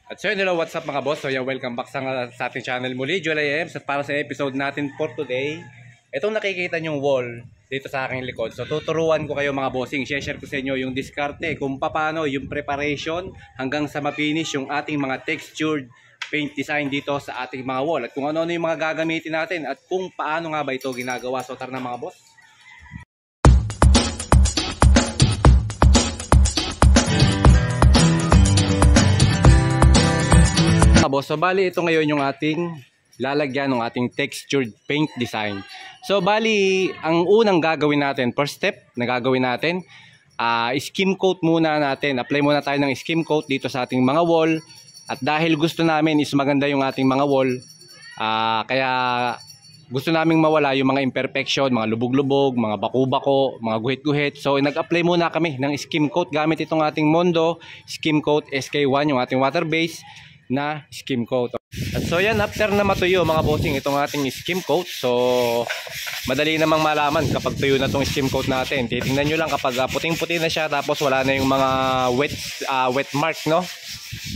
At so hello, what's up mga boss? So welcome back sa ating channel muli, July Ems. At para sa episode natin for today, itong nakikita nyong wall dito sa aking likod. So tuturuan ko kayo mga bossing, share ko sa inyo yung diskarte kung paano yung preparation hanggang sa mapinish yung ating mga textured paint design dito sa ating mga wall. At kung ano-ano yung mga gagamitin natin at kung paano nga ba ito ginagawa. So tara na mga boss. Boss, so bali ito ngayon yung ating lalagyan ng ating textured paint design. So bali ang unang gagawin natin, first step na gagawin natin, skim coat muna natin. Apply muna tayo ng skim coat dito sa ating mga wall. At dahil gusto namin is maganda yung ating mga wall, kaya gusto naming mawala yung mga imperfection, mga lubog-lubog, mga baku-bako, mga guhit-guhit. So nag-apply muna kami ng skim coat gamit itong ating Mondo Skim Coat SK1, yung ating water base na skim coat. At so yan, after na matuyo mga bossing itong ating skim coat, so madali namang malaman kapag tuyo na itong skim coat natin. Titingnan nyo lang kapag puting-puti na siya tapos wala na yung mga wet mark, no?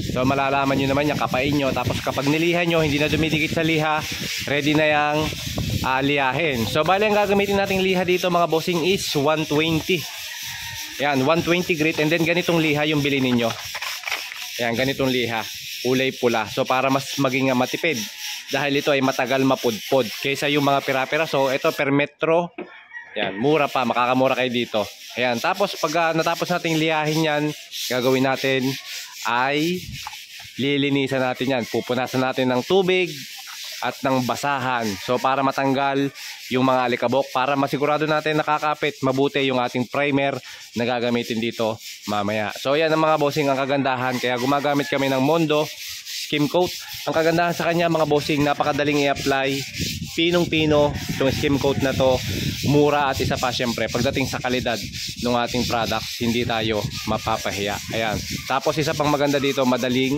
So malalaman nyo naman yan, kapain nyo. Tapos kapag nilihan nyo, hindi na dumidikit sa liha, ready na yung lihahin. So bali ang gagamitin nating liha dito mga bossing is 120. Yan, 120 grit, and then ganitong liha yung bilhin ninyo. Yan, ganitong liha, kulay pula. So para mas maging matipid, dahil ito ay matagal mapudpod kaysa yung mga pira-pira. So ito per metro, yan, mura pa, makakamura kayo dito. Ayan, tapos pag natapos nating lihahin yan, gagawin natin ay lilinisan natin yan. Pupunasan natin ng tubig at ng basahan. So para matanggal yung mga alikabok, para masigurado natin nakakapit mabuti yung ating primer na gagamitin dito mamaya. So yan ang mga bossing ang kagandahan, kaya gumagamit kami ng Mondo Skim Coat. Ang kagandahan sa kanya mga bossing, napakadaling i-apply, pinong-pino itong skim coat na to, mura, at isa pa syempre pagdating sa kalidad ng ating products, hindi tayo mapapahiya. Ayan. Tapos isa pang maganda dito, madaling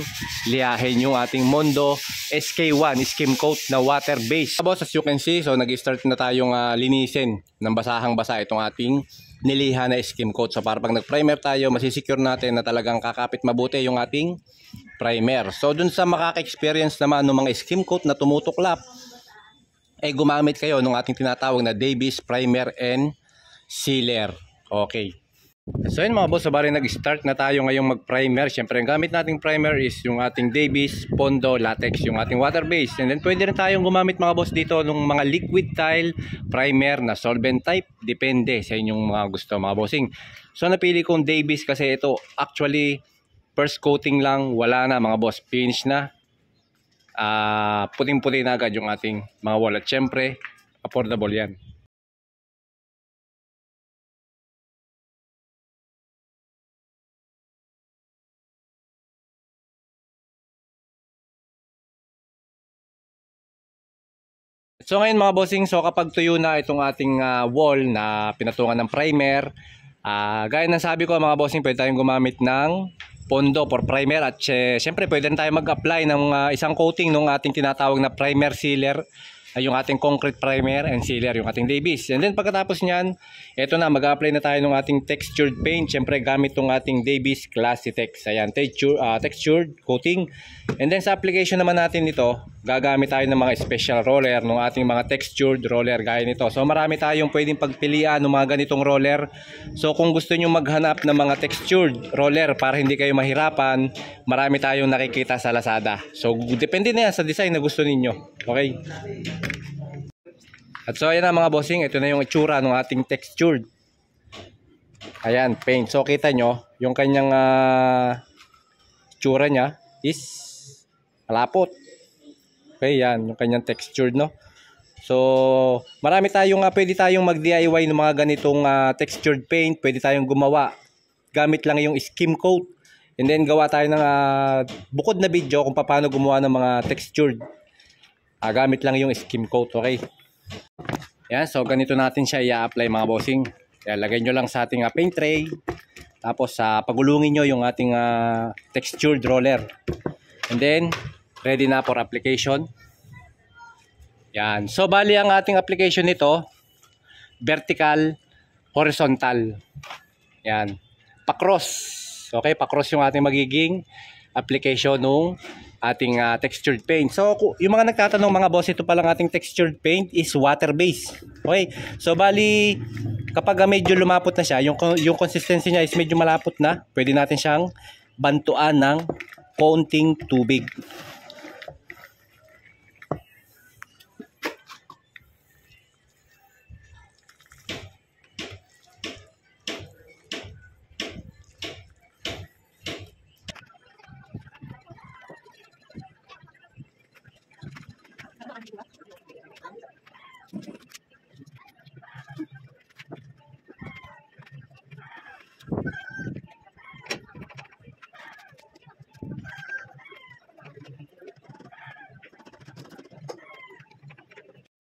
liyahin yung ating Mondo SK1 Skim Coat na water base. Boss, as you can see, so nag-start na tayong linisin ng basahang basa itong ating niliha na skim coat. So para pag nag-primer tayo, masisecure natin na talagang kakapit mabuti yung ating primer. So dun sa makaka-experience naman ng mga skim coat na tumutuklap, gumamit kayo ng ating tinatawag na Davis Primer and Sealer. Okay. So yun mga boss, so bali nag-start na tayo ngayong mag-primer. Siyempre ang gamit nating primer is yung ating Davis Pondo Latex, yung ating water base. And then pwede rin tayong gumamit mga boss dito ng mga liquid tile primer na solvent type. Depende sa inyong mga gusto mga bossing. So napili kong Davis kasi ito actually first coating lang, wala na mga boss, finish na. Puting-puti na agad yung ating mga wall. At syempre affordable yan. So ngayon mga bossing, so kapag tuyo na itong ating wall na pinatungan ng primer, gaya ng sabi ko mga bossing, pwede tayong gumamit ng Pondo for primer. At syempre pwede rin tayo mag-apply ng isang coating ng ating tinatawag na primer sealer, yung ating concrete primer and sealer, yung ating Davis. And then pagkatapos nyan, eto na, mag-apply na tayo ng ating textured paint. Syempre gamit itong ating Davis Classy Tex. Ayan, textured coating. And then sa application naman natin ito, gagamit tayo ng mga special roller, ng ating mga textured roller gaya nito. So marami tayong pwedeng pagpilian ng mga ganitong roller. So kung gusto nyo maghanap ng mga textured roller para hindi kayo mahirapan, marami tayong nakikita sa Lazada. So depende na yan sa design na gusto ninyo. Okay? At so ayan na mga bossing, ito na yung itsura ng ating textured. Ayan, paint. So kita nyo, yung kanyang itsura nya is malapot. Okay, yan, yung kanyang textured, no? So, marami tayong, pwede tayong mag-DIY ng mga ganitong textured paint. Pwede tayong gumawa. Gamit lang yung skim coat. And then, gawa tayo ng bukod na video kung paano gumawa ng mga textured. Gamit lang yung skim coat, okay? Yan, so ganito natin siya i-apply mga bossing. Yan, lagay nyo lang sa ating paint tray. Tapos, pagulungin nyo yung ating textured roller. And then, ready na for application. Yan. So bali ang ating application nito, vertical, horizontal. Yan. Pa-cross. Okay, pa-cross yung ating magiging application ng ating textured paint. So yung mga nagtatanong mga boss, ito palang ating textured paint is water based. Okay, so bali kapag medyo lumapot na siya, yung consistency niya is medyo malapot na, pwede natin siyang bantuan ng konting tubig.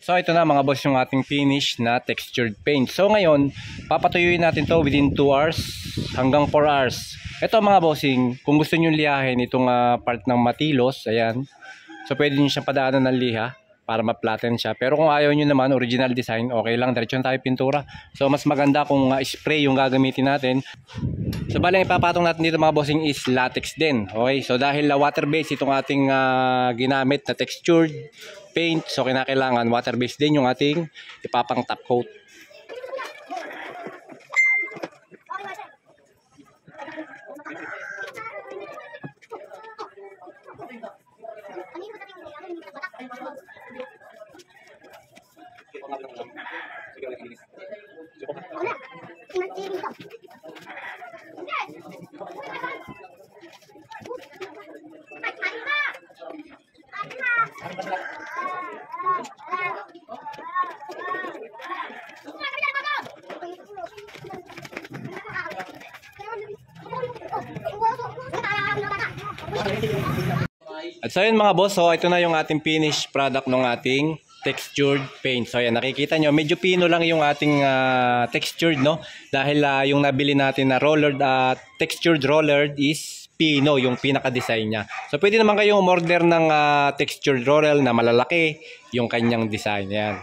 So ito na mga boss yung ating finish na textured paint. So ngayon, papatuyuin natin to within 2 hours hanggang 4 hours. Ito mga bossing, kung gusto nyo lihahin itong part ng matilos, ayan. So pwede nyo siyang padaanan ng liha para ma-flatten siya. Pero kung ayaw nyo naman, original design, okay lang, diretso tayo pintura. So mas maganda kung spray yung gagamitin natin. So bali ang ipapatong natin dito mga bossing is latex din. Okay, so dahil water based itong ating ginamit na textured paint, so kinakailangan water based din yung ating ipapang top coat. At so yun mga boss, so ito na yung ating finished product ng ating textured paint. So ayan, nakikita nyo, medyo pino lang yung ating textured, no? Dahil yung nabili natin na roller, textured roller is pino, yung pinaka-design niya. So pwede naman kayong umorder ng textured roller na malalaki yung kanyang design. Ayan.